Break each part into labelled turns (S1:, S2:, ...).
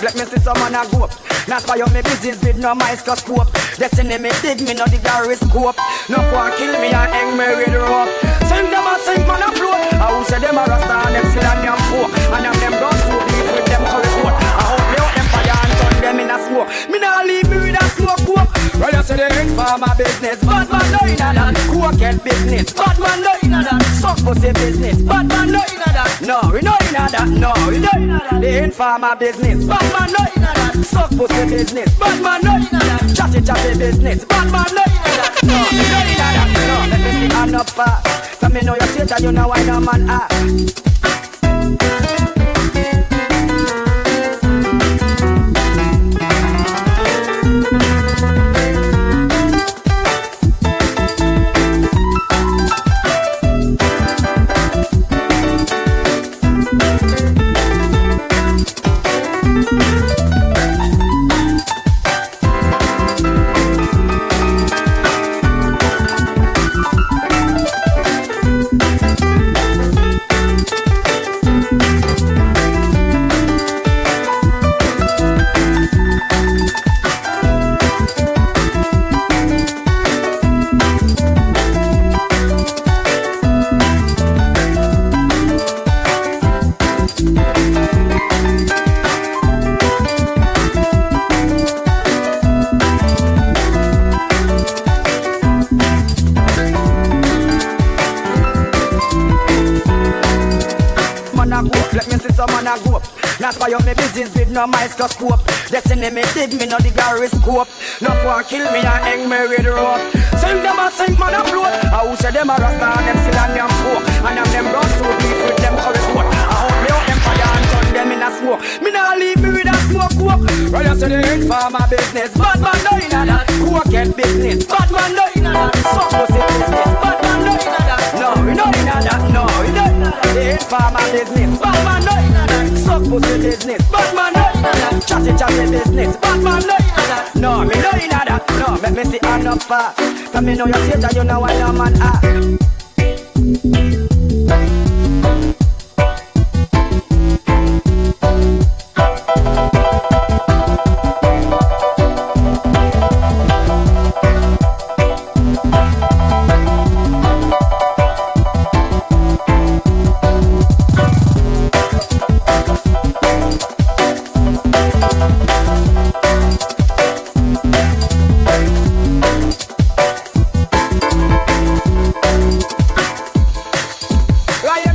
S1: let me see some man a go up. Not for you, me business with no microscope. Destiny me dig me, no the gyroscope. No one kill me and hang me with rope. Sing them a sing man a float. I who say them a rasta and them still and them four. And I'm them done so deep with them curry coat. I hope me out them fire and turn them in a smoke. Me nah leave me with a smoke coke. Well you say they ain't for my business. Bad man no inna that. Coke business. Bad man no inna that. Suck pussy business. Bad man no inna that. No, we no inna that. No, we no inna that. They ain't for my business. Bad man no inna that. Suck pussy business. Bad man no inna that. Chatty business. Bad man no inna that. No, we no inna that. No, let me see hand up fast. So me know you straight and you know why no man act. Not for you, me business with no microscope. Destiny me dig me, no the gyroscope. No one kill me and hang me with rope. Sing them a sing man a float. I who say them a rasta and them still and them four. And I'm them run so deep with them curry coat. I hope me out them fire and turn them in a smoke. Me nah leave me with a smoke coke. Well you say they ain't for my business. Bad man no inna that. Coke business. Bad man no inna that. Suck pussy business. Bad man no inna that. No, we no inna that. No, we no inna that. They ain't for my business. Bad man no inna that. Suck pussy business. Bad man no inna that. Chatty business. Bad man no inna that. No, me no inna that. No, make me see hand up fast. Cause me know you straight and you know why no man act. Right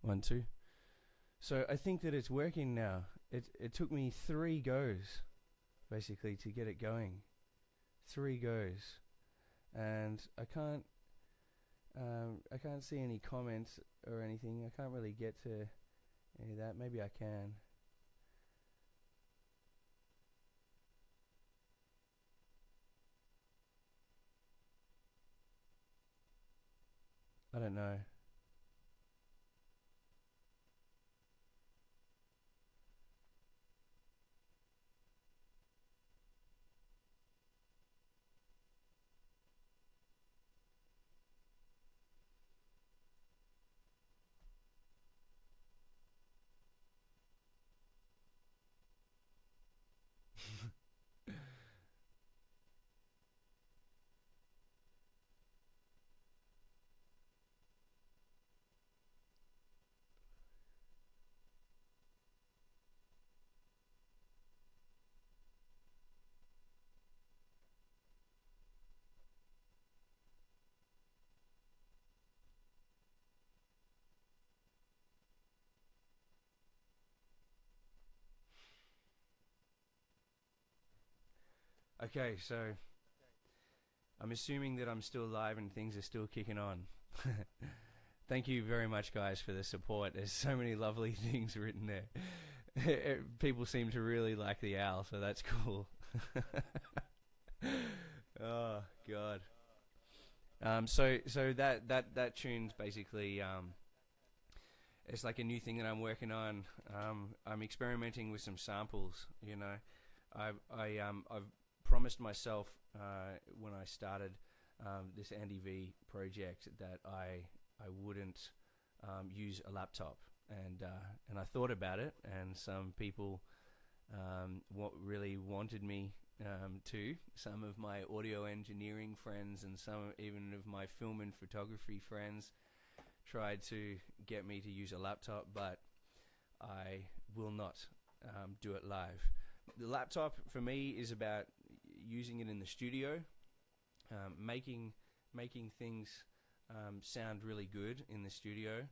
S2: One, two. So I think that it's working now. It took me 3 goes, basically, to get it going. 3 goes, and I can't see any comments or anything. I can't really get to any of that. Maybe I can. I don't know. Okay, so I'm assuming that I'm still alive and things are still kicking on. Thank you very much, guys, for the support. There's so many lovely things written there. People seem to really like the owl, so that's cool. Oh God. So that tune's basically it's like a new thing that I'm working on. I'm experimenting with some samples. You know, I've promised myself when I started this Andy V project that I wouldn't use a laptop, and I thought about it, and some people what really wanted me to. Some of my audio engineering friends and some even of my film and photography friends tried to get me to use a laptop, but I will not do it live. The laptop for me is about using it in the studio, making things sound really good in the studio,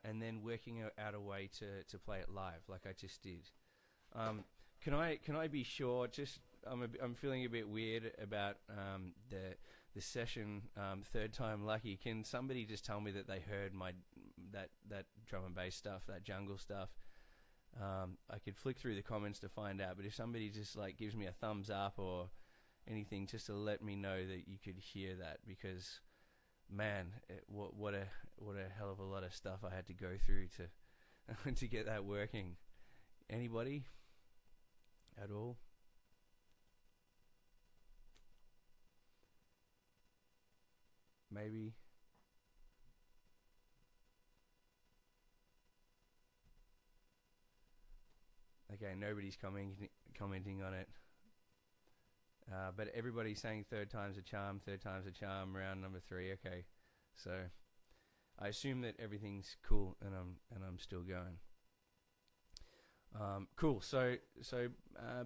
S2: and then working out a way to play it live, like I just did. Can I be sure? Just I'm feeling a bit weird about the session. Third time lucky. Can somebody just tell me that they heard my that drum and bass stuff, that jungle stuff? I could flick through the comments to find out, but if somebody just like gives me a thumbs up or anything, just to let me know that you could hear that, because man, what a hell of a lot of stuff I had to go through to to get that working. Anybody at all? Maybe. Okay, nobody's commenting on it. But everybody's saying third time's a charm, round number 3. Okay, so I assume that everything's cool, and I'm still going. Cool. So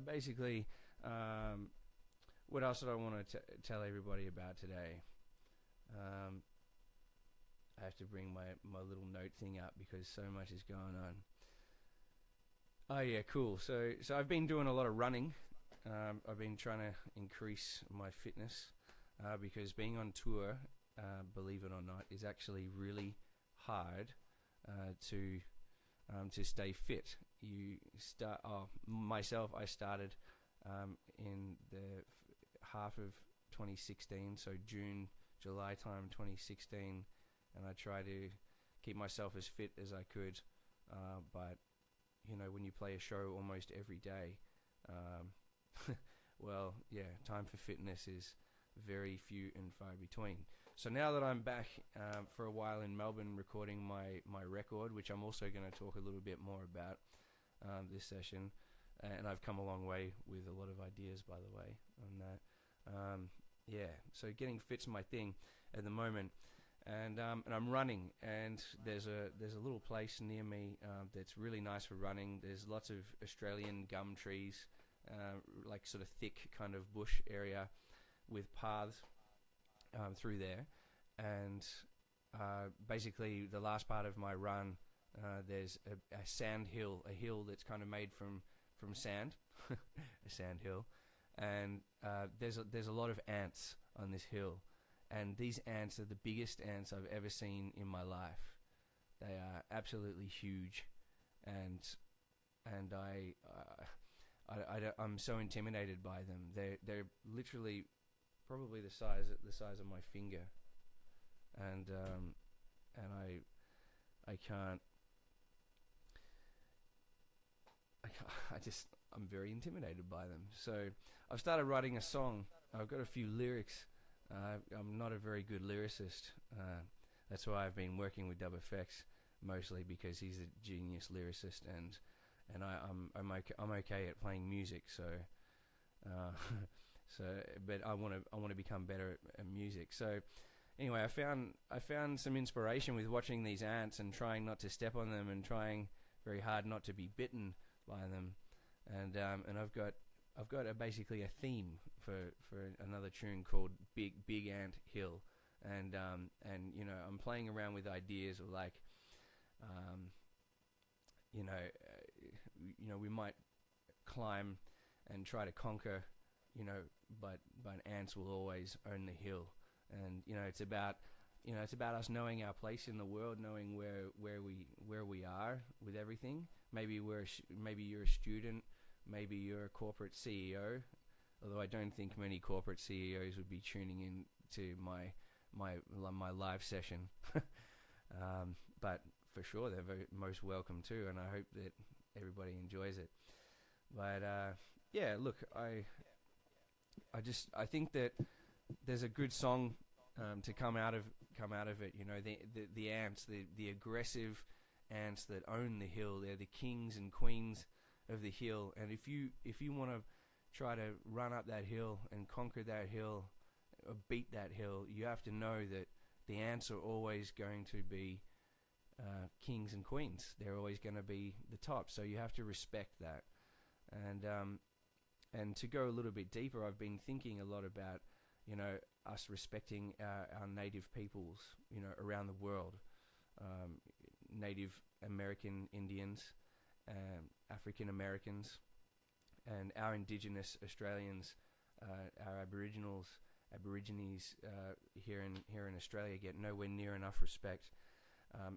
S2: basically, what else did I want to tell everybody about today? I have to bring my little note thing up because so much is going on. Oh yeah, cool. So I've been doing a lot of running. I've been trying to increase my fitness because being on tour, believe it or not, is actually really hard to stay fit. You start. Oh, myself, I started in the half of 2016, so June, July time 2016, and I try to keep myself as fit as I could. But you know, when you play a show almost every day, well, yeah, time for fitness is very few and far between. So now that I'm back for a while in Melbourne recording my record, which I'm also going to talk a little bit more about this session, and I've come a long way with a lot of ideas, by the way, on that. Yeah, so getting fit's my thing at the moment, and I'm running, and there's a little place near me that's really nice for running. There's lots of Australian gum trees, like sort of thick kind of bush area with paths through there, and basically the last part of my run, there's a sand hill, a hill that's kind of made from sand, a sand hill, and there's a lot of ants on this hill, and these ants are the biggest ants I've ever seen in my life. They are absolutely huge, and I'm so intimidated by them. They're literally probably the size of my finger, and I can't. I'm very intimidated by them. So I've started writing a song. I've got a few lyrics. I'm not a very good lyricist. That's why I've been working with Dub Effects mostly, because he's a genius lyricist, and I'm okay at playing music. So but I want to become better at music. So anyway, I found some inspiration with watching these ants and trying not to step on them and trying very hard not to be bitten by them, and I've got basically a theme for another tune called Big Ant Hill, and you know, I'm playing around with ideas of like, you know, we might climb and try to conquer, you know, but ants will always own the hill, and you know, it's about us knowing our place in the world, knowing where we are with everything. Maybe you're a student, maybe you're a corporate CEO, although I don't think many corporate CEOs would be tuning in to my live session. But for sure, they're most welcome too, and I hope that everybody enjoys it. But yeah, look, I think that there's a good song to come out of it. You know, the ants, the aggressive ants that own the hill. They're the kings and queens of the hill. And if you want to try to run up that hill and conquer that hill or beat that hill, you have to know that the ants are always going to be kings and queens. They're always going to be the top. So you have to respect that. And to go a little bit deeper, I've been thinking a lot about, you know, us respecting our native peoples, you know, around the world. Native American Indians, African Americans, and our Indigenous Australians, our Aborigines here in Australia get nowhere near enough respect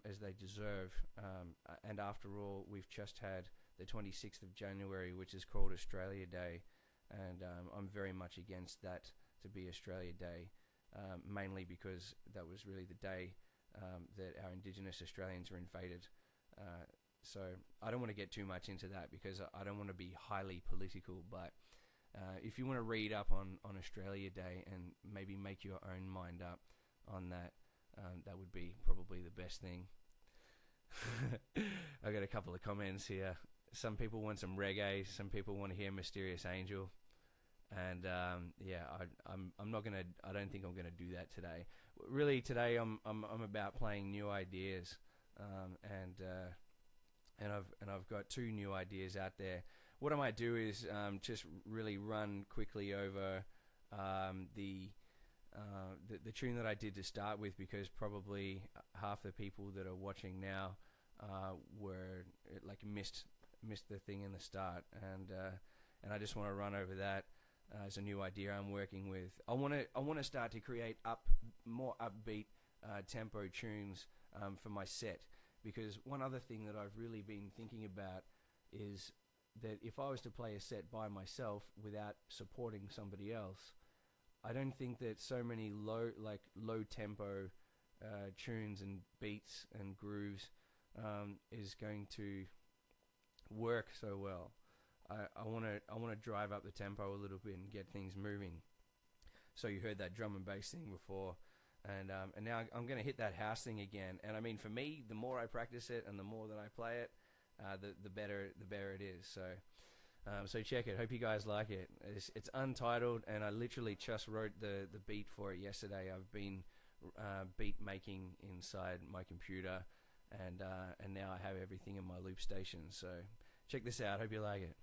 S2: as they deserve. And after all, we've just had the 26th of January, which is called Australia Day, and I'm very much against that to be Australia Day, mainly because that was really the day that our Indigenous Australians were invaded. So I don't want to get too much into that because I don't want to be highly political, but if you want to read up on Australia Day and maybe make your own mind up on that, that would be probably the best thing. I got a couple of comments here. Some people want some reggae, some people want to hear Mysterious Angel. And yeah, I'm not gonna. I don't think I'm gonna do that today. Really, today I'm about playing new ideas, and I've got two new ideas out there. What I might do is just really run quickly over the tune that I did to start with, because probably half the people that are watching now were like missed missed the thing in the start, and I just want to run over that as a new idea I'm working with. I want to start to create more upbeat tempo tunes for my set, because one other thing that I've really been thinking about is that if I was to play a set by myself without supporting somebody else, I don't think that so many low tempo tunes and beats and grooves is going to work so well. I want to drive up the tempo a little bit and get things moving. So you heard that drum and bass thing before, and now I'm going to hit that house thing again. And I mean, for me, the more I practice it and the more that I play it, the better it is. So check it. Hope you guys like it. It's untitled, and I literally just wrote the beat for it yesterday. I've been beat making inside my computer, and now I have everything in my loop station. So check this out. Hope you like it.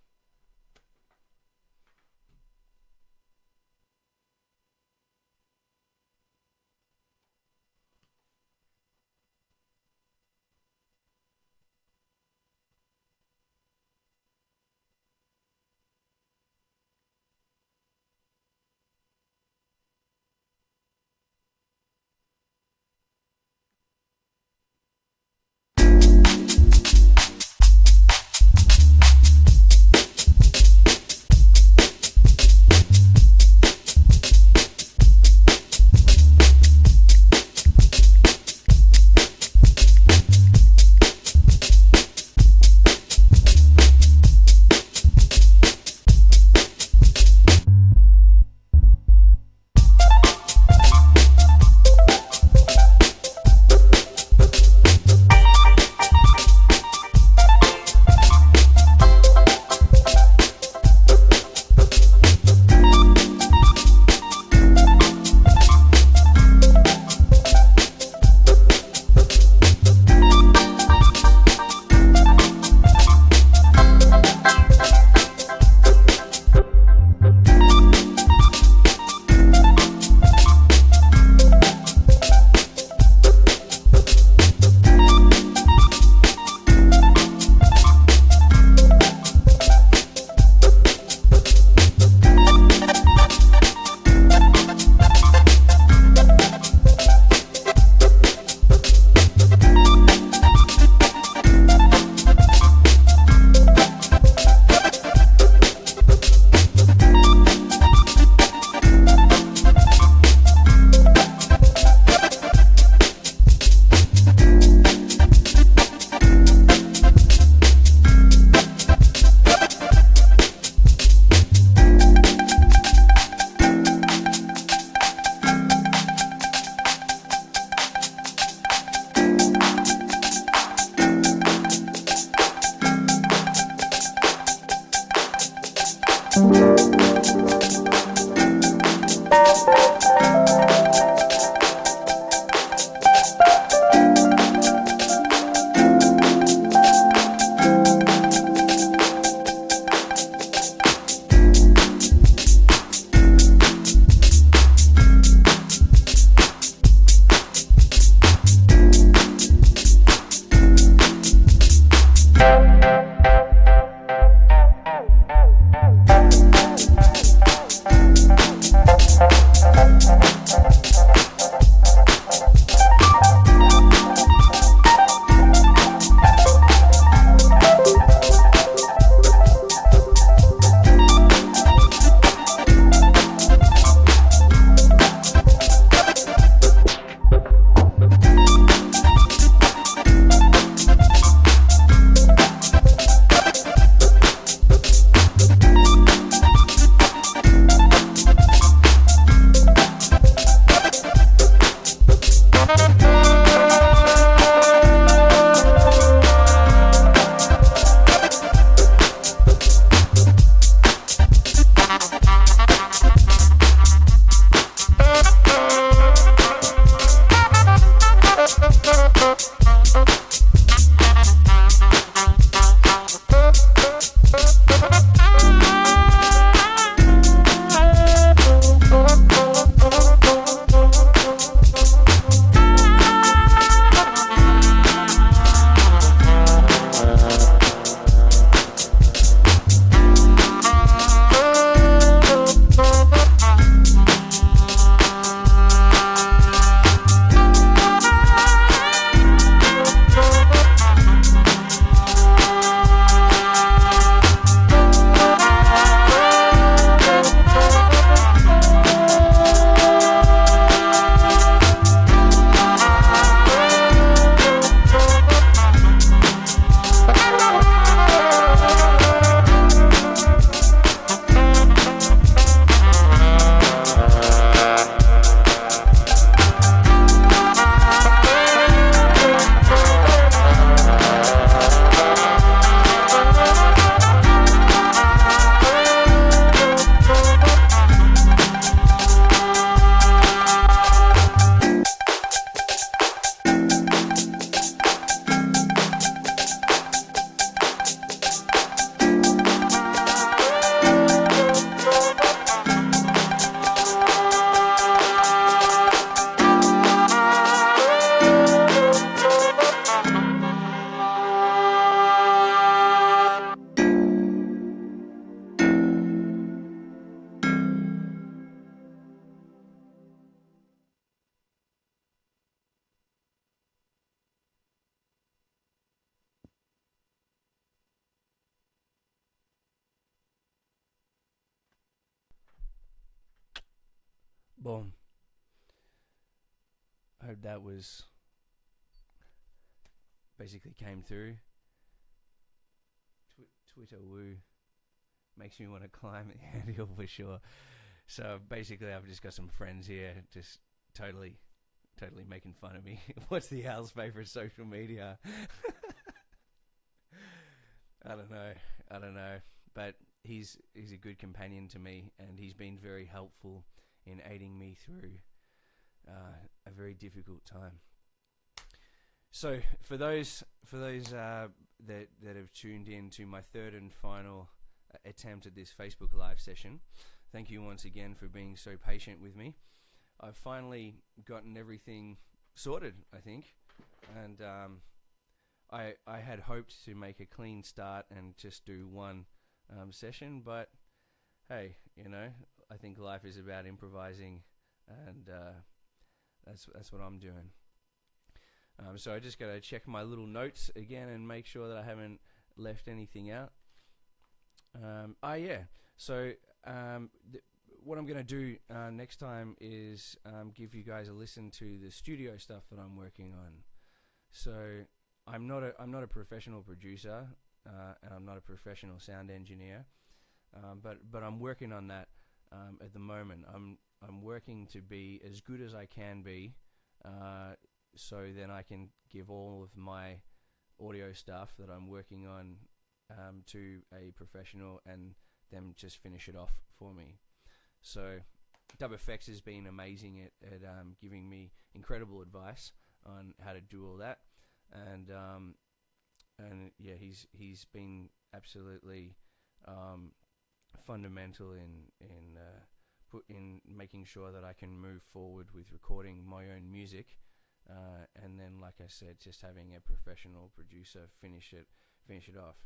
S2: Boom. I hope that was basically came through. Twitter woo makes me want to climb the anthill for sure. So basically, I've just got some friends here, just totally making fun of me. What's the Al's favorite social media? I don't know, but he's a good companion to me, and he's been very helpful in aiding me through a very difficult time. So for those that have tuned in to my third and final attempt at this Facebook Live session, thank you once again for being so patient with me. I've finally gotten everything sorted, I think, and I had hoped to make a clean start and just do one session, but hey, I think life is about improvising, and that's what I'm doing. So I just got to check my little notes again and make sure that I haven't left anything out. So what I'm going to do next time is give you guys a listen to the studio stuff that I'm working on. So I'm not a professional producer, and I'm not a professional sound engineer, but I'm working on that at the moment. I'm working to be as good as I can be, so then I can give all of my audio stuff that I'm working on to a professional and them just finish it off for me. So DubFX has been amazing at giving me incredible advice on how to do all that, and yeah, he's been absolutely fundamental in making sure that I can move forward with recording my own music, and then, like I said, just having a professional producer finish it off.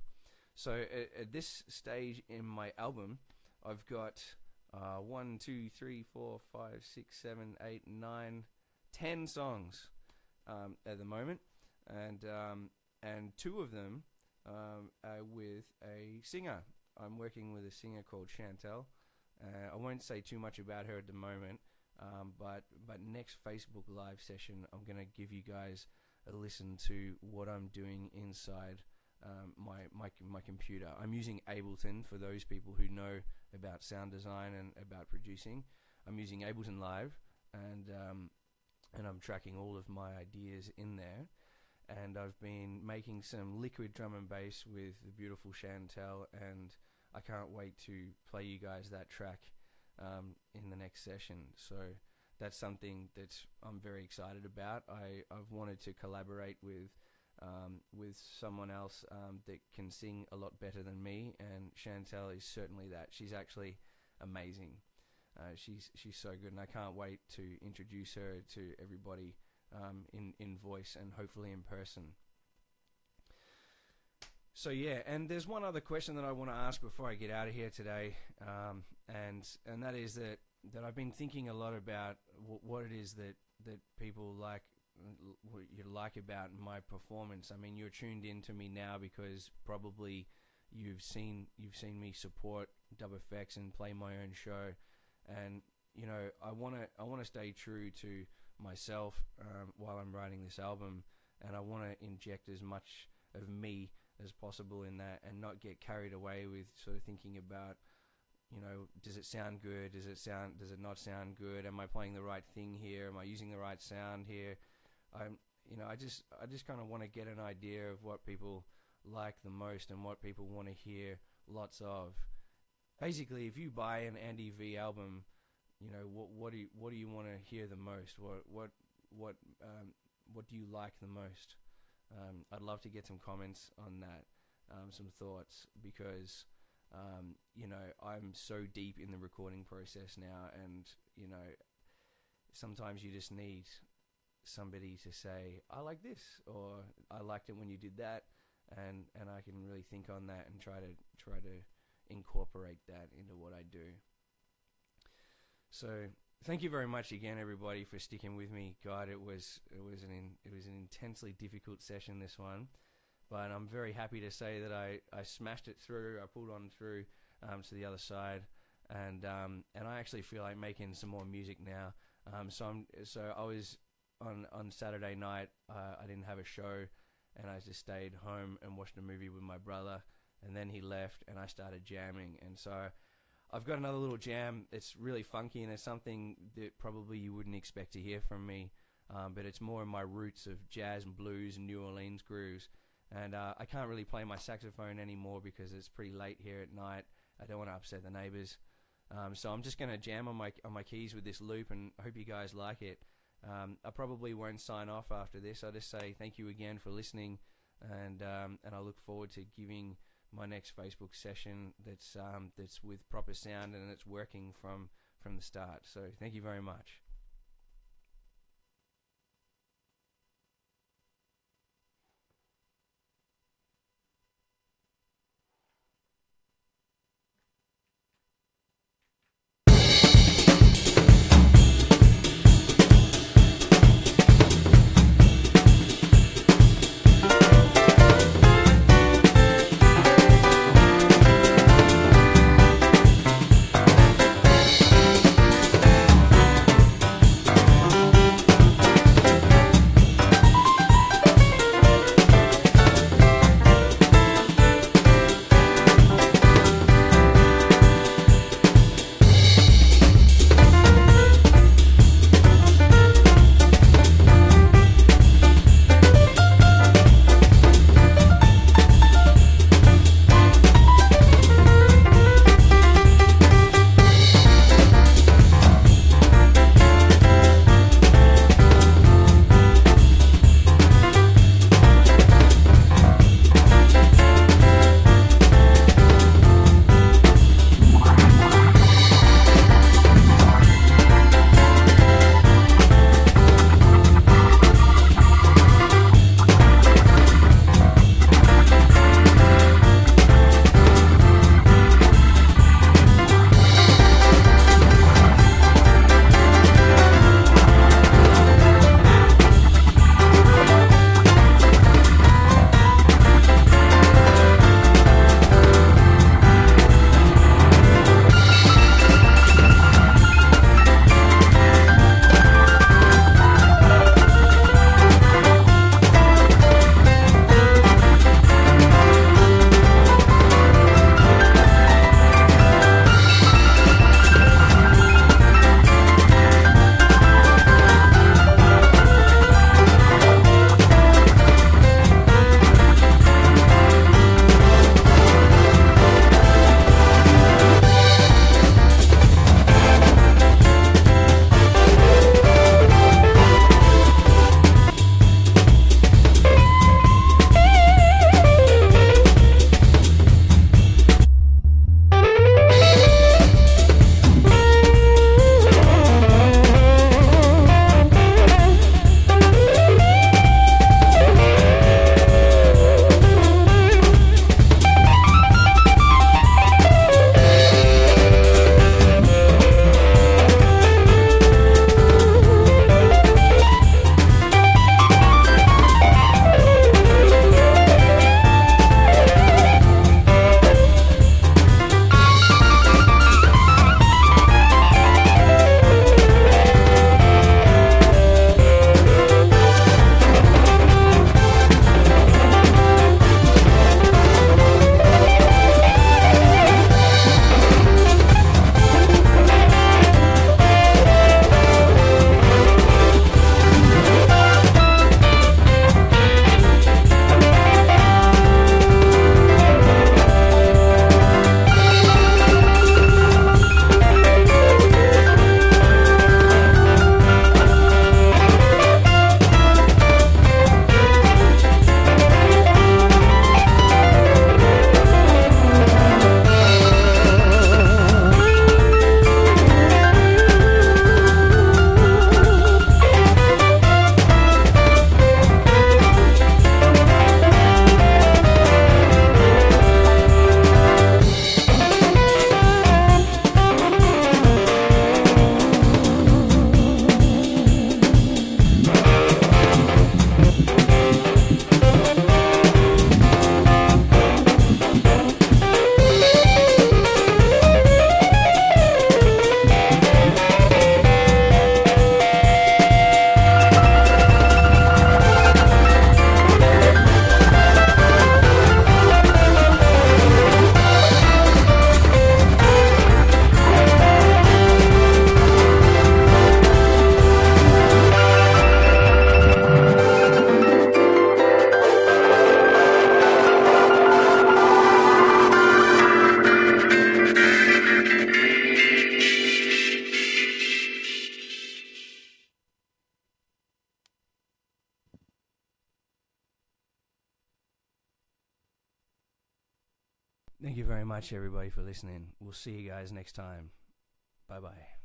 S2: So at this stage in my album, I've got 1, 2, 3, 4, 5, 6, 7, 8, 9, 10 songs at the moment, and 2 of them are with a singer. I'm working with a singer called Chantel. I won't say too much about her at the moment, but next Facebook Live session, I'm going to give you guys a listen to what I'm doing inside my computer. I'm using Ableton for those people who know about sound design and about producing. I'm using Ableton Live, and I'm tracking all of my ideas in there. And I've been making some liquid drum and bass with the beautiful Chantel, and I can't wait to play you guys that track in the next session. So that's something that I'm very excited about. I've wanted to collaborate with someone else that can sing a lot better than me, and Chantel is certainly that. She's actually amazing. She's so good, and I can't wait to introduce her to everybody in voice and hopefully in person. So yeah, and there's one other question that I want to ask before I get out of here today, and that is that I've been thinking a lot about what it is that people like, what you like about my performance. I mean, you're tuned in to me now because probably you've seen me support DubFX and play my own show, and I want to stay true to myself while I'm writing this album, and I want to inject as much of me as possible in that, and not get carried away with sort of thinking about, does it sound good? Does it not sound good? Am I playing the right thing here? Am I using the right sound here? I just kind of want to get an idea of what people like the most and what people want to hear lots of. Basically, if you buy an Andy V album, what do you want to hear the most? What do you like the most? I'd love to get some comments on that, some thoughts, because I'm so deep in the recording process now, and sometimes you just need somebody to say, I like this, or I liked it when you did that, and I can really think on that and try to incorporate that into what I do. So thank you very much again, everybody, for sticking with me. God, it was an intensely difficult session, this one, but I'm very happy to say that I smashed it through. I pulled on through to the other side, and I actually feel like making some more music now. So I was on Saturday night. I didn't have a show, and I just stayed home and watched a movie with my brother. And then he left, and I started jamming. And so I've got another little jam. It's really funky, and it's something that probably you wouldn't expect to hear from me. But it's more in my roots of jazz and blues and New Orleans grooves. And I can't really play my saxophone anymore because it's pretty late here at night. I don't want to upset the neighbors. So I'm just going to jam on my keys with this loop, and I hope you guys like it. I probably won't sign off after this. I'll just say thank you again for listening, and I look forward to giving my next Facebook session that's with proper sound and it's working from the start. So thank you very much. you very much, everybody, for listening. We'll see you guys next time. Bye-bye.